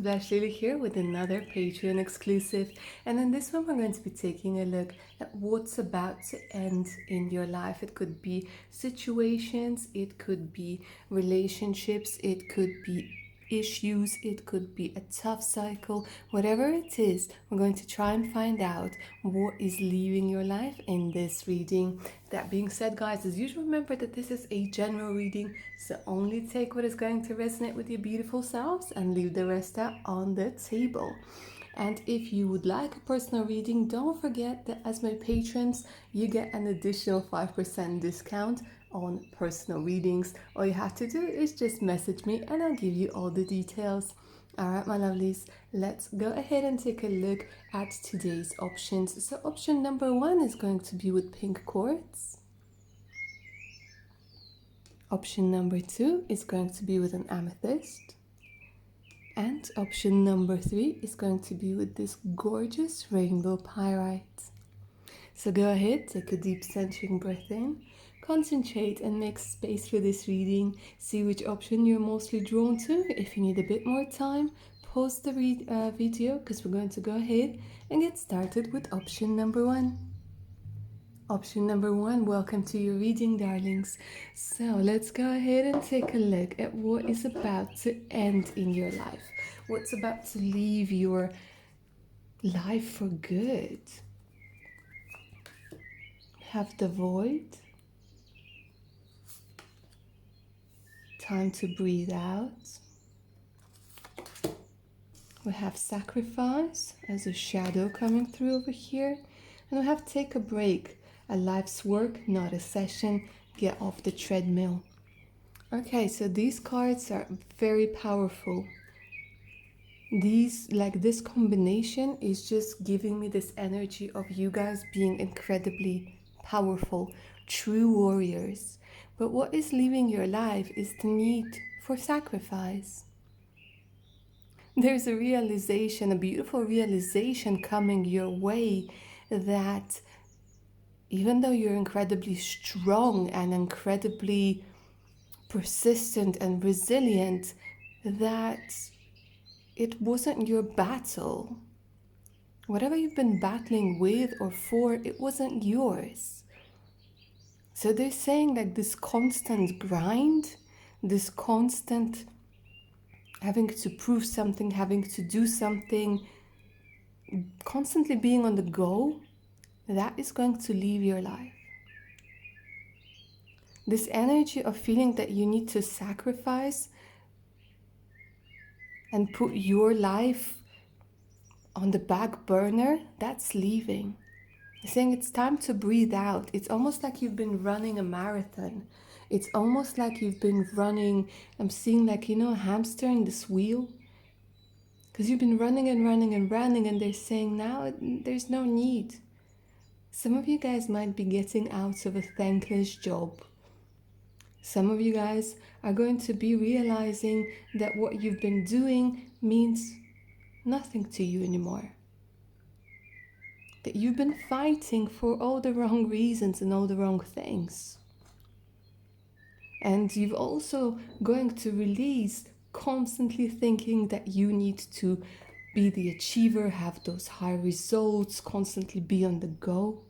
friends, Blash Lily here with another Patreon exclusive. And in this one, we're going to be taking a look at what's about to end in your life. It could be situations, it could be relationships, it could be issues, it could be a tough cycle, whatever it is, we're going to try and find out what is leaving your life in this reading. That being said, guys, as usual, remember that this is a general reading, so only take what is going to resonate with your beautiful selves and leave the rest out on the table. And if you would like a personal reading, don't forget that as my patrons, you get an additional 5% discount on personal readings. All you have to do is just message me and I'll give you all the details. Alright, my lovelies, let's go ahead and take a look at today's options. So option number 1 is going to be with pink quartz. Option number 2 is going to be with an amethyst. And option number 3 is going to be with this gorgeous rainbow pyrite. So go ahead, take a deep centering breath in, concentrate and make space for this reading. See which option you're mostly drawn to. If you need a bit more time, pause the video because we're going to go ahead and get started with option number 1. Option number 1, welcome to your reading, darlings. So let's go ahead and take a look at what is about to end in your life. What's about to leave your life for good. Have the void. Time to breathe out. We have sacrifice as a shadow coming through over here. And we have take a break. A life's work, not a session. Get off the treadmill. Okay, so these cards are very powerful. This combination is just giving me this energy of you guys being incredibly powerful, true warriors. But what is leaving your life is the need for sacrifice. There's a realization, a beautiful realization coming your way that even though you're incredibly strong and incredibly persistent and resilient, that it wasn't your battle. Whatever you've been battling with or for, it wasn't yours. So they're saying like this constant grind, this constant having to prove something, having to do something, constantly being on the go, that is going to leave your life. This energy of feeling that you need to sacrifice and put your life on the back burner, that's leaving. It's saying it's time to breathe out. It's almost like you've been running a marathon. It's almost like you've been running, I'm seeing like, a hamster in this wheel. Because you've been running and running and running, and they're saying now there's no need. Some of you guys might be getting out of a thankless job. Some of you guys are going to be realizing that what you've been doing means nothing to you anymore. That you've been fighting for all the wrong reasons and all the wrong things. And you've also going to release constantly thinking that you need to be the achiever, have those high results, constantly be on the go.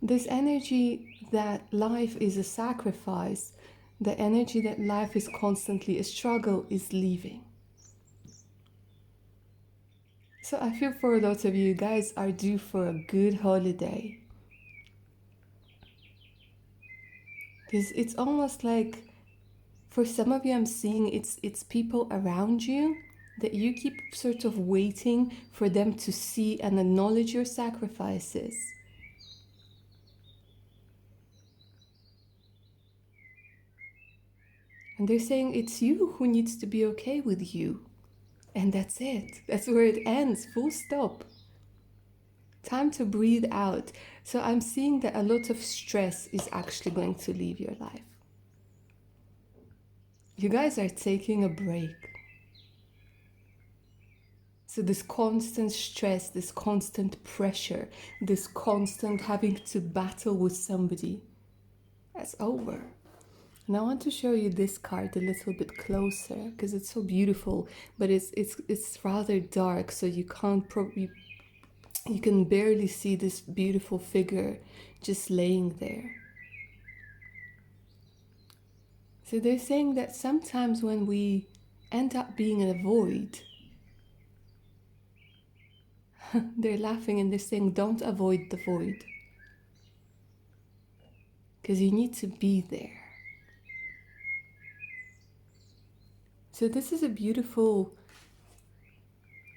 This energy that life is a sacrifice, the energy that life is constantly a struggle is leaving. So I feel for a lot of you guys are due for a good holiday. Because it's almost like, for some of you I'm seeing it's people around you that you keep sort of waiting for them to see and acknowledge your sacrifices. And they're saying it's you who needs to be okay with you. And that's it. That's where it ends. Full stop. Time to breathe out. So I'm seeing that a lot of stress is actually going to leave your life. You guys are taking a break. So this constant stress, this constant pressure, this constant having to battle with somebody, that's over. And I want to show you this card a little bit closer because it's so beautiful, but it's rather dark, so you can't probably you can barely see this beautiful figure just laying there. So they're saying that sometimes when we end up being in a void, they're laughing and they're saying, don't avoid the void. Because you need to be there. So this is a beautiful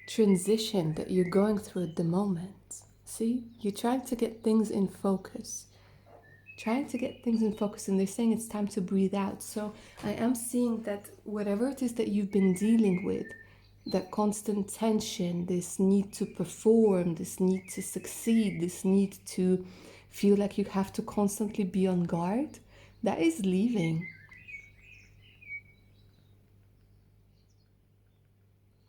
transition that you're going through at the moment. See, you're trying to get things in focus. Trying to get things in focus, and they're saying it's time to breathe out. So I am seeing that whatever it is that you've been dealing with, that constant tension, this need to perform, this need to succeed, this need to feel like you have to constantly be on guard, that is leaving.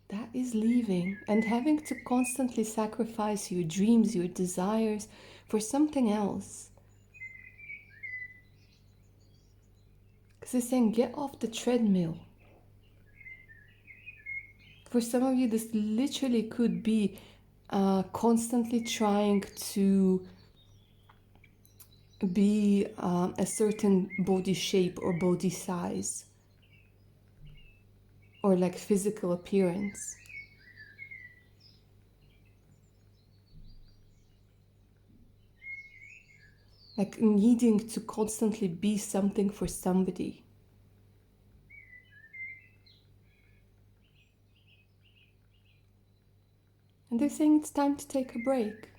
That is leaving, and having to constantly sacrifice your dreams, your desires for something else. Because they're saying, get off the treadmill. For some of you, this literally could be constantly trying to be a certain body shape or body size, or like physical appearance. Like needing to constantly be something for somebody. And they're saying it's time to take a break.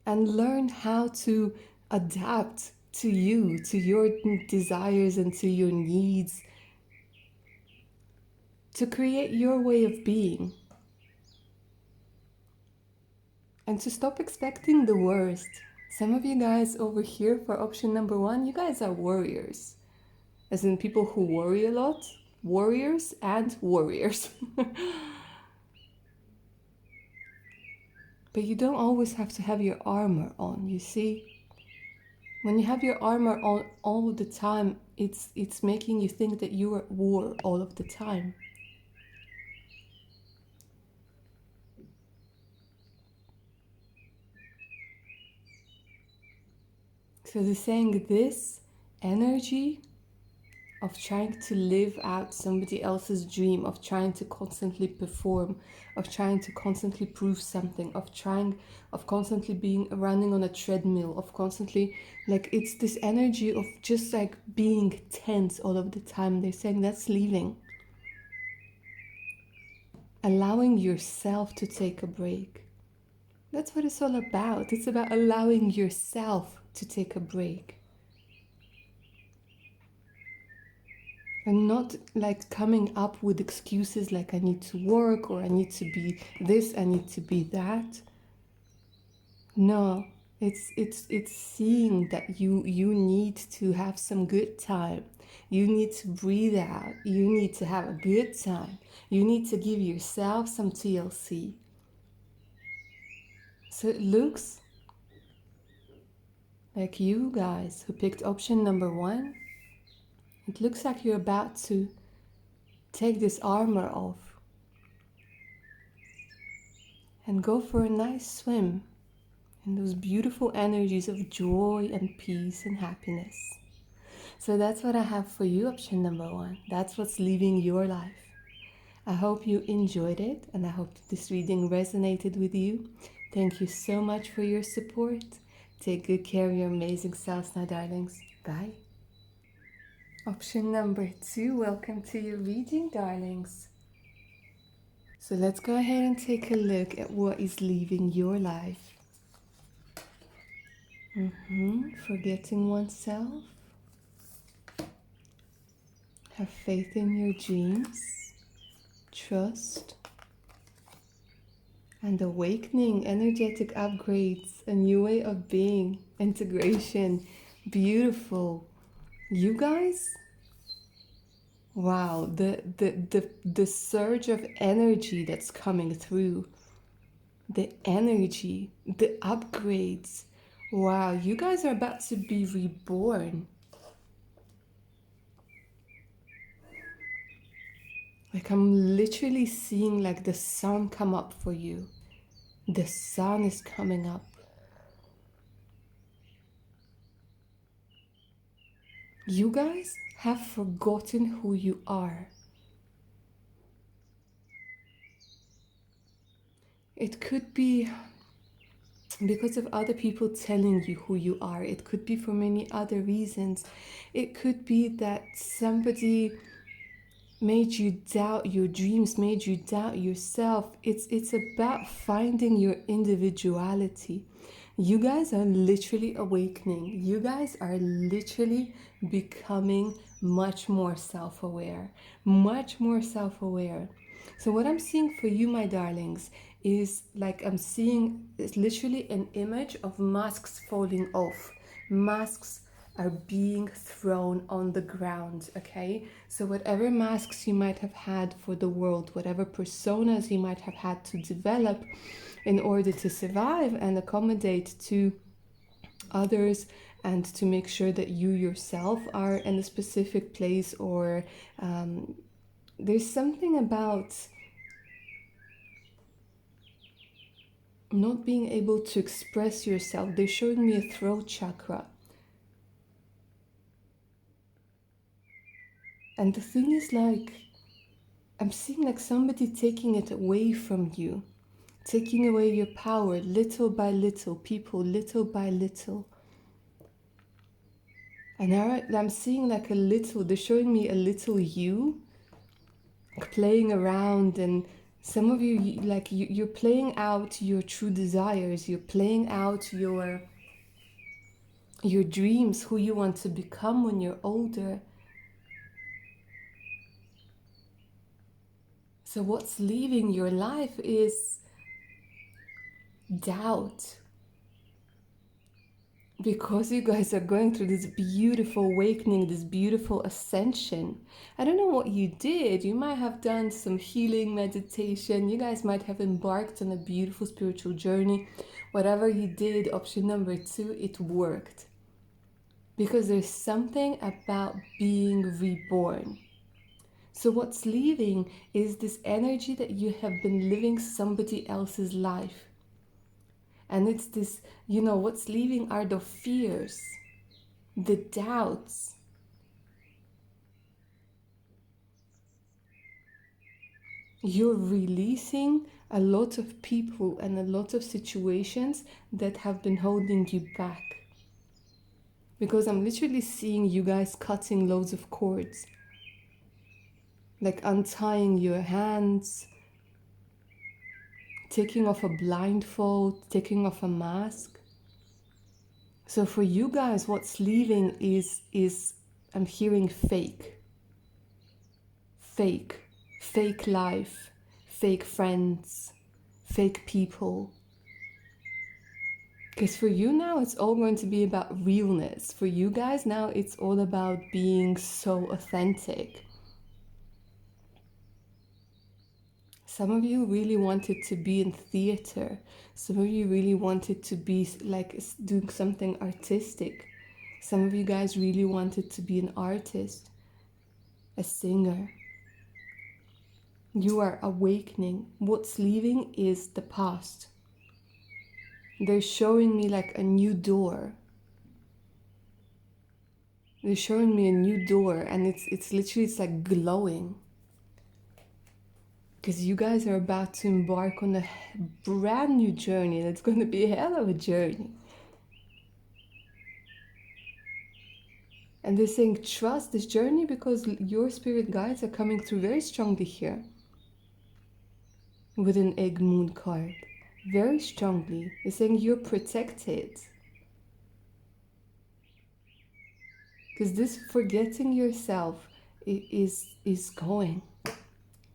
And learn how to adapt to you, to your desires and to your needs. To create your way of being. And to stop expecting the worst. Some of you guys over here for option number 1, you guys are warriors. As in people who worry a lot. Warriors and warriors. But you don't always have to have your armor on, you see? When you have your armor on all the time, it's making you think that you are at war all of the time. So they're saying this energy of trying to live out somebody else's dream, of trying to constantly perform, of trying to constantly prove something, of constantly being running on a treadmill, of constantly, like, it's this energy of just like being tense all of the time. They're saying that's leaving. Allowing yourself to take a break. That's what it's all about. It's about allowing yourself to take a break. And not like coming up with excuses like I need to work or I need to be this, I need to be that. No, it's seeing that you need to have some good time. You need to breathe out. You need to have a good time. You need to give yourself some TLC. So it looks like you guys who picked option number 1, it looks like you're about to take this armor off and go for a nice swim in those beautiful energies of joy and peace and happiness. So that's what I have for you, option number 1. That's what's leaving your life. I hope you enjoyed it, and I hope this reading resonated with you. Thank you so much for your support. Take good care of your amazing selves now, darlings. Bye. Option number 2, welcome to your reading, darlings. So let's go ahead and take a look at what is leaving your life. Forgetting oneself. Have faith in your dreams. Trust. And awakening, energetic upgrades, a new way of being, integration. Beautiful. You guys? Wow, the surge of energy that's coming through, the energy, the upgrades. Wow, you guys are about to be reborn. Like I'm literally seeing like the sun come up for you. The sun is coming up. You guys have forgotten who you are. It could be because of other people telling you who you are. It could be for many other reasons. It could be that somebody made you doubt your dreams, made you doubt yourself. It's about finding your individuality. You guys are literally awakening. You guys are literally becoming much more self-aware, much more self-aware. So what I'm seeing for you, my darlings, is like I'm seeing it's literally an image of masks falling off. Masks are being thrown on the ground, okay? So whatever masks you might have had for the world, whatever personas you might have had to develop in order to survive and accommodate to others and to make sure that you yourself are in a specific place, or there's something about not being able to express yourself. They're showing me a throat chakra. And the thing is, like, I'm seeing like somebody taking it away from you, taking away your power little by little, people little by little. And now I'm seeing like a little, they're showing me a little you playing around, and some of you, like you're playing out your true desires, you're playing out your dreams, who you want to become when you're older. So what's leaving your life is doubt. Because you guys are going through this beautiful awakening, this beautiful ascension. I don't know what you did. You might have done some healing meditation. You guys might have embarked on a beautiful spiritual journey. Whatever you did, option number 2, it worked. Because there's something about being reborn. So what's leaving is this energy that you have been living somebody else's life. And it's this, what's leaving are the fears, the doubts. You're releasing a lot of people and a lot of situations that have been holding you back. Because I'm literally seeing you guys cutting loads of cords. Like untying your hands, taking off a blindfold, taking off a mask. So for you guys, what's leaving is I'm hearing fake life, fake friends, fake people. Because for you now, it's all going to be about realness. For you guys now, it's all about being so authentic. Some of you really wanted to be in theater. Some of you really wanted to be like doing something artistic. Some of you guys really wanted to be an artist, a singer. You are awakening. What's leaving is the past. They're showing me like a new door. They're showing me a new door, and it's literally, it's like glowing. Because you guys are about to embark on a brand new journey. That's going to be a hell of a journey. And they're saying trust this journey because your spirit guides are coming through very strongly here. With an egg moon card. Very strongly. They're saying you're protected. Because this forgetting yourself is going.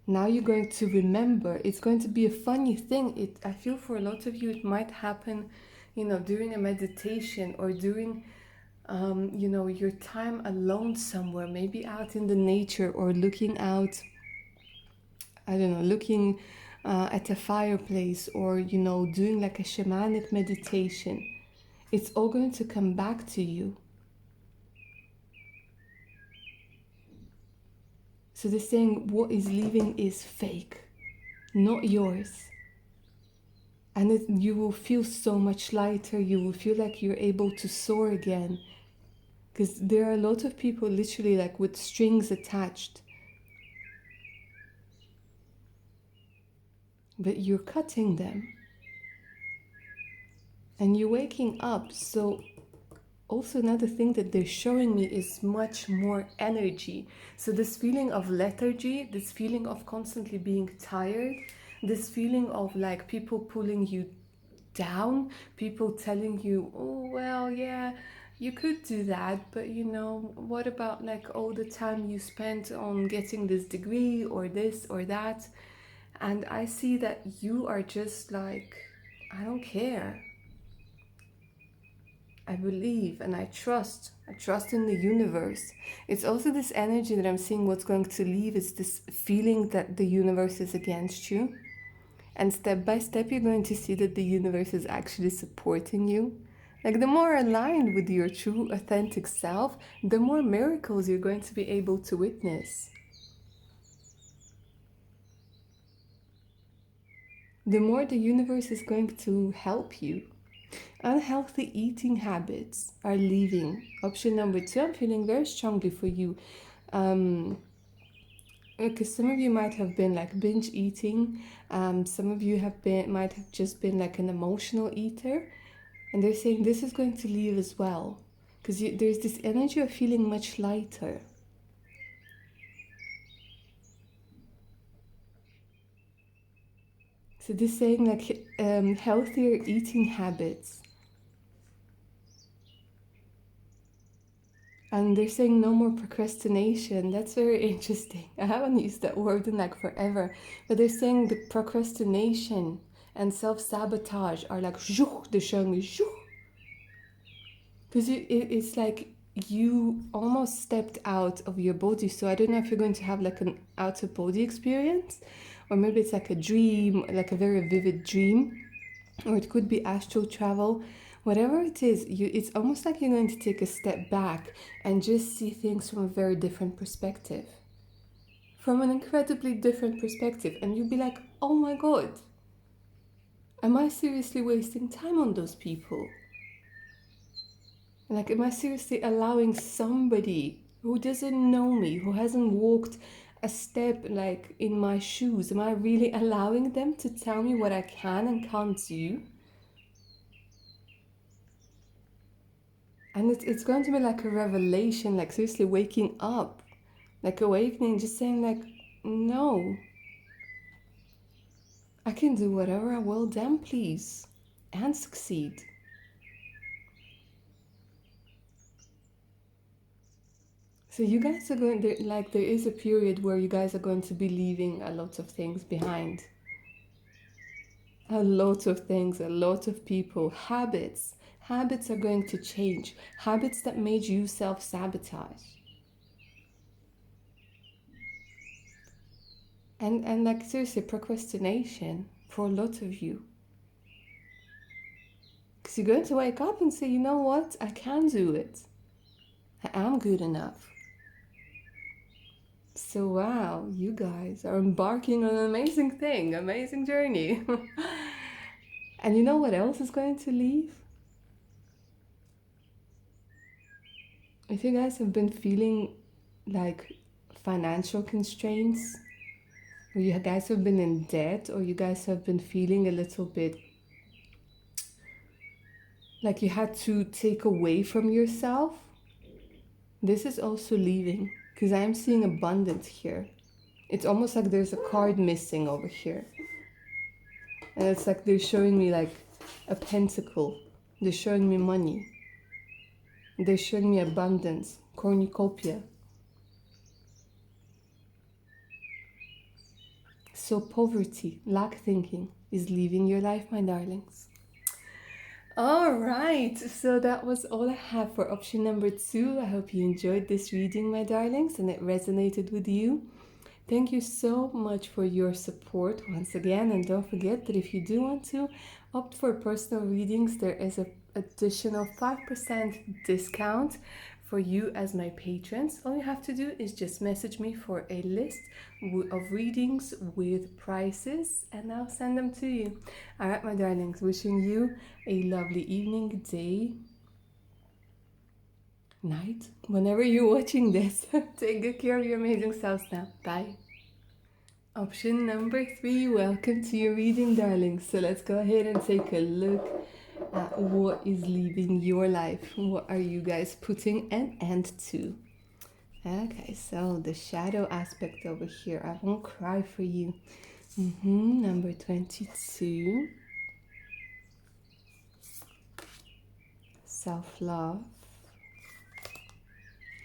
Now you're going to remember. It's going to be a funny thing. I feel for a lot of you it might happen, during a meditation or during, your time alone somewhere, maybe out in the nature or looking out, I don't know, looking at a fireplace or, doing like a shamanic meditation. it's all going to come back to you. So they're saying what is leaving is fake, not yours. And you will feel so much lighter. You will feel like you're able to soar again. Because there are a lot of people literally like with strings attached. But you're cutting them. And you're waking up. So also another thing that they're showing me is much more energy. So this feeling of lethargy, this feeling of constantly being tired, this feeling of like people pulling you down, people telling you, oh well, yeah, you could do that, but you know, what about like all the time you spent on getting this degree or this or that? And I see that you are just like, I don't care. I believe and I trust. I trust in the universe. It's also this energy that I'm seeing what's going to leave. It's this feeling that the universe is against you. And step by step, you're going to see that the universe is actually supporting you. Like the more aligned with your true, authentic self, the more miracles you're going to be able to witness. The more the universe is going to help you. Unhealthy eating habits are leaving. Option number 2, I'm feeling very strongly for you. Because some of you might have been like binge eating. Some of you might have just been like an emotional eater. And they're saying this is going to leave as well. Because there's this energy of feeling much lighter. So this saying like healthier eating habits. And they're saying no more procrastination. That's very interesting. I haven't used that word in like forever. But they're saying the procrastination and self-sabotage are like, they're showing me, because it's like you almost stepped out of your body. So I don't know if you're going to have like an out-of-body experience, or maybe it's like a dream, like a very vivid dream, or it could be astral travel. Whatever it is, it's almost like you're going to take a step back and just see things from a very different perspective. From an incredibly different perspective. And you'll be like, oh my God, am I seriously wasting time on those people? Like, am I seriously allowing somebody who doesn't know me, who hasn't walked a step like in my shoes, am I really allowing them to tell me what I can and can't do? And it's going to be like a revelation, like seriously waking up, like awakening, just saying like, no, I can do whatever I will, damn please, and succeed. So you guys are going, there is a period where you guys are going to be leaving a lot of things behind. A lot of things, a lot of people, habits. Habits are going to change. Habits that made you self-sabotage. And like seriously, procrastination for a lot of you. Because you're going to wake up and say, you know what? I can do it. I am good enough. So wow, you guys are embarking on an amazing thing, amazing journey. And you know what else is going to leave? If you guys have been feeling like financial constraints, or you guys have been in debt, or you guys have been feeling a little bit like you had to take away from yourself, this is also leaving, because I'm seeing abundance here. It's almost like there's a card missing over here. And it's like they're showing me like a pentacle. They're showing me money. They're showing me abundance, cornucopia. So poverty, lack thinking is leaving your life, my darlings. All right, so that was all I have for option number 2. I hope you enjoyed this reading, my darlings, and it resonated with you. Thank you so much for your support once again, and don't forget that if you do want to opt for personal readings, there is additional 5% discount for you as my patrons. All you have to do is just message me for a list of readings with prices and I'll send them to you. All right, my darlings, wishing you a lovely evening, day, night, whenever you're watching this. Take good care of your amazing selves now. Bye. Option number 3, welcome to your reading, darlings. So let's go ahead and take a look at what is leaving your life. What are you guys putting an end to? Okay, so the shadow aspect over here. I won't cry for you. Number 22. Self-love.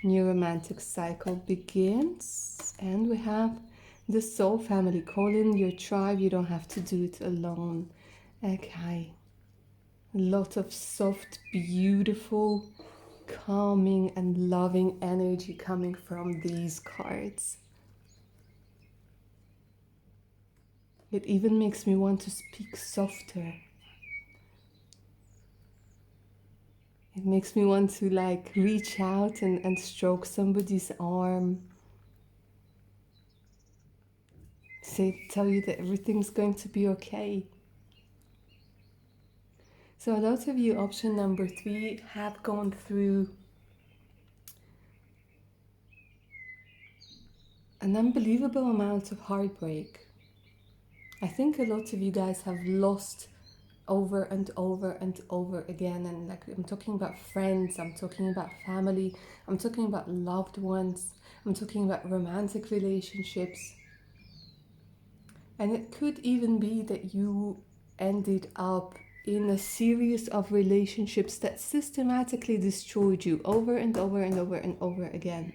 New romantic cycle begins. And we have the soul family. Call in your tribe. You don't have to do it alone. Okay. A lot of soft, beautiful, calming and loving energy coming from these cards. It even makes me want to speak softer. It makes me want to like reach out and stroke somebody's arm. Tell you that everything's going to be okay. So a lot of you, option number 3, have gone through an unbelievable amount of heartbreak. I think a lot of you guys have lost over and over and over again, and like I'm talking about friends, I'm talking about family, I'm talking about loved ones, I'm talking about romantic relationships. And it could even be that you ended up in a series of relationships that systematically destroyed you over and over and over and over again.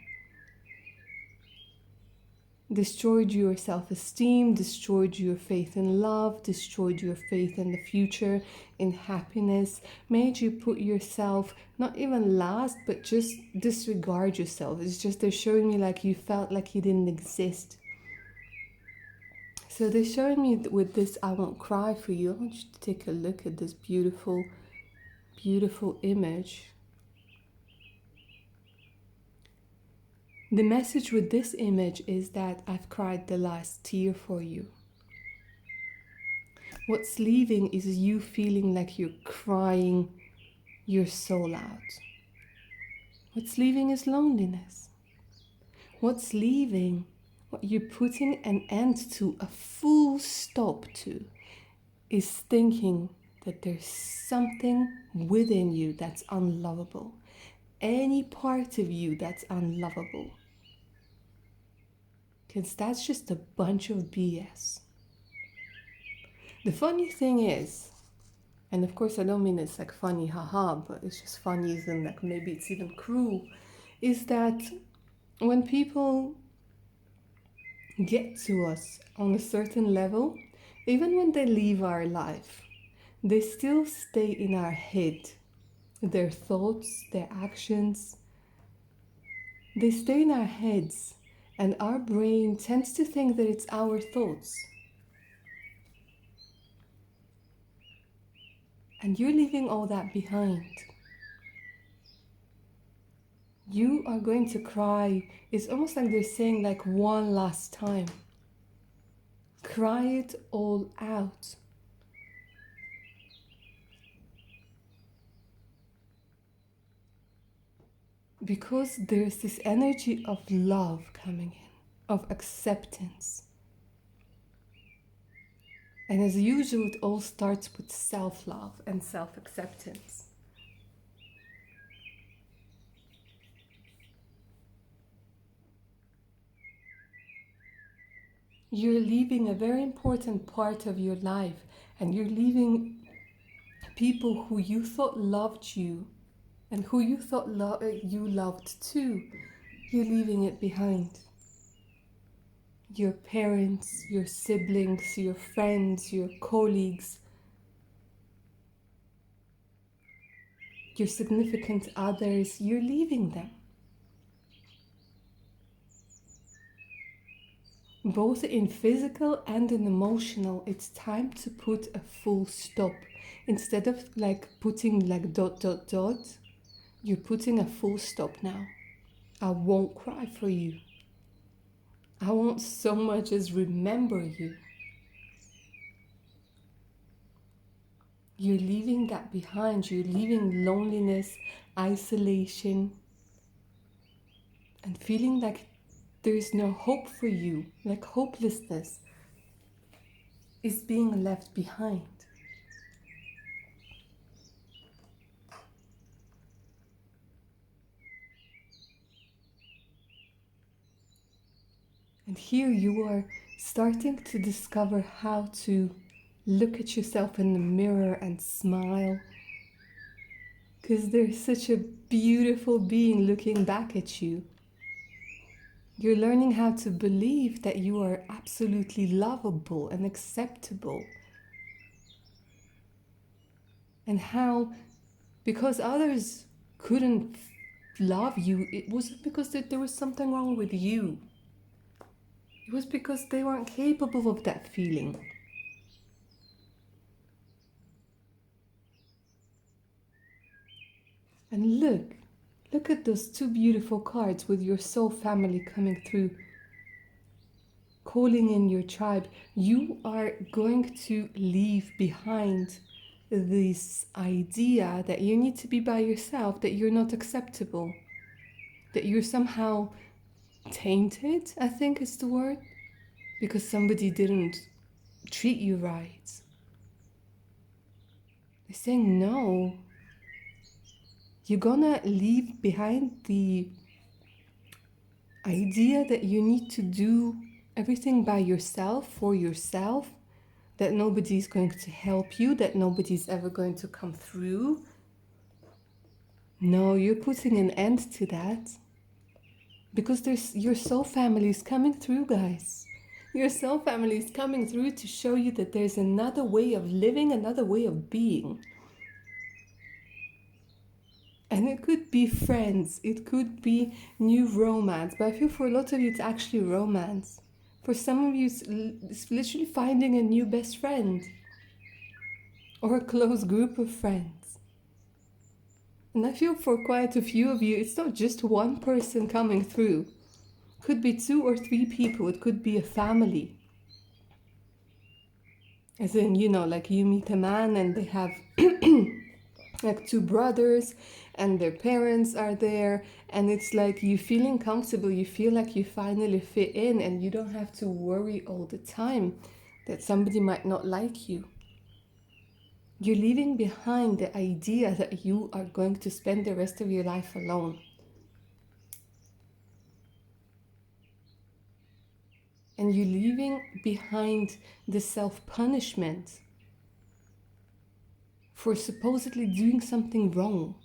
Destroyed your self-esteem, destroyed your faith in love, destroyed your faith in the future, in happiness, made you put yourself not even last, but just disregard yourself. It's just they're showing me like you felt like you didn't exist. So they're showing me with this I won't cry for you. I want you to take a look at this beautiful, beautiful image. The message with this image is that I've cried the last tear for you. What's leaving is you feeling like you're crying your soul out. What's leaving is loneliness. What's leaving, what you're putting an end to, a full stop to, is thinking that there's something within you that's unlovable. Any part of you that's unlovable. Because that's just a bunch of BS. The funny thing is, and of course I don't mean it's like funny, haha, but it's just funny and like maybe it's even cruel, is that when people get to us on a certain level, even when they leave our life, they still stay in our head. Their thoughts, their actions, they stay in our heads, and our brain tends to think that it's our thoughts. And you're leaving all that behind. You are going to cry. It's almost like they're saying like one last time. Cry it all out. Because there's this energy of love coming in, of acceptance. And as usual, it all starts with self-love and self-acceptance. You're leaving a very important part of your life, and you're leaving people who you thought loved you and who you thought you loved too. You're leaving it behind. Your parents, your siblings, your friends, your colleagues, your significant others, you're leaving them. Both in physical and in emotional, it's time to put a full stop. Instead of like putting like dot, dot, dot, you're putting a full stop now. I won't cry for you. I won't so much as remember you. You're leaving that behind. You're leaving loneliness, isolation, and feeling like there is no hope for you, like hopelessness is being left behind. And here you are starting to discover how to look at yourself in the mirror and smile, because there's such a beautiful being looking back at you. You're learning how to believe that you are absolutely lovable and acceptable. And how, because others couldn't love you, it wasn't because there was something wrong with you. It was because they weren't capable of that feeling. And look at those two beautiful cards with your soul family coming through, calling in your tribe. You are going to leave behind this idea that you need to be by yourself, that you're not acceptable, that you're somehow tainted, I think is the word, because somebody didn't treat you right. They're saying no. You're gonna leave behind the idea that you need to do everything by yourself, for yourself, that nobody's going to help you, that nobody's ever going to come through. No, you're putting an end to that. Because your soul family is coming through, guys. Your soul family is coming through to show you that there's another way of living, another way of being. And it could be friends, it could be new romance, but I feel for a lot of you it's actually romance. For some of you it's literally finding a new best friend or a close group of friends. And I feel for quite a few of you it's not just one person coming through. It could be 2 or 3 people, it could be a family. As in, like you meet a man and they have like 2 brothers and their parents are there, and it's like you feeling comfortable, you feel like you finally fit in, and you don't have to worry all the time that somebody might not like you. You're leaving behind the idea that you are going to spend the rest of your life alone. And you're leaving behind the self-punishment for supposedly doing something wrong.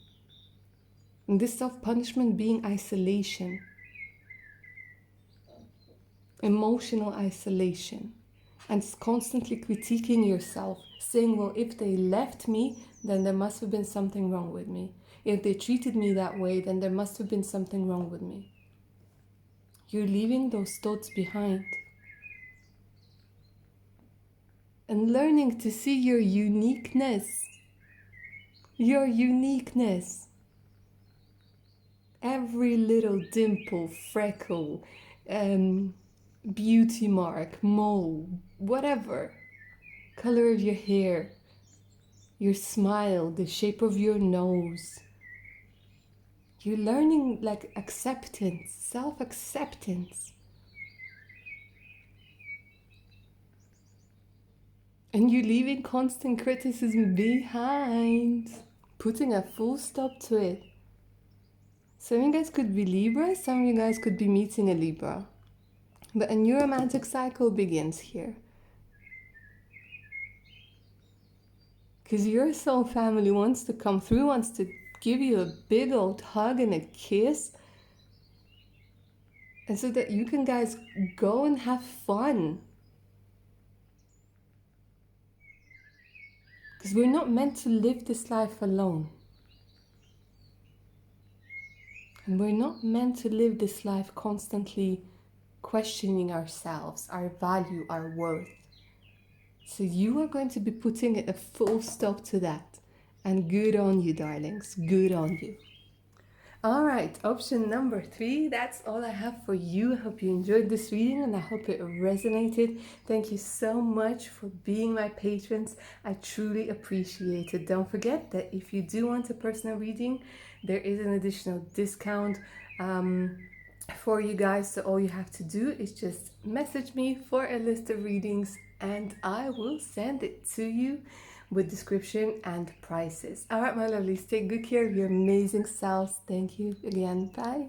And this self-punishment being isolation, emotional isolation, and constantly critiquing yourself, saying, well, if they left me, then there must have been something wrong with me. If they treated me that way, then there must have been something wrong with me. You're leaving those thoughts behind and learning to see your uniqueness. Your uniqueness. Every little dimple, freckle, beauty mark, mole, whatever, color of your hair, your smile, the shape of your nose. You're learning like acceptance, self-acceptance. And you're leaving constant criticism behind, putting a full stop to it. Some of you guys could be Libra, some of you guys could be meeting a Libra. But a new romantic cycle begins here. Because your soul family wants to come through, wants to give you a big old hug and a kiss. And so that you can guys go and have fun. Because we're not meant to live this life alone. And we're not meant to live this life constantly questioning ourselves, our value, our worth. So you are going to be putting a full stop to that. And good on you, darlings. Good on you. All right, option number 3. That's all I have for you. I hope you enjoyed this reading and I hope it resonated. Thank you so much for being my patrons. I truly appreciate it. Don't forget that if you do want a personal reading, there is an additional discount for you guys. So all you have to do is just message me for a list of readings and I will send it to you with description and prices. All right, my lovelies, take good care of your amazing selves. Thank you again. Bye.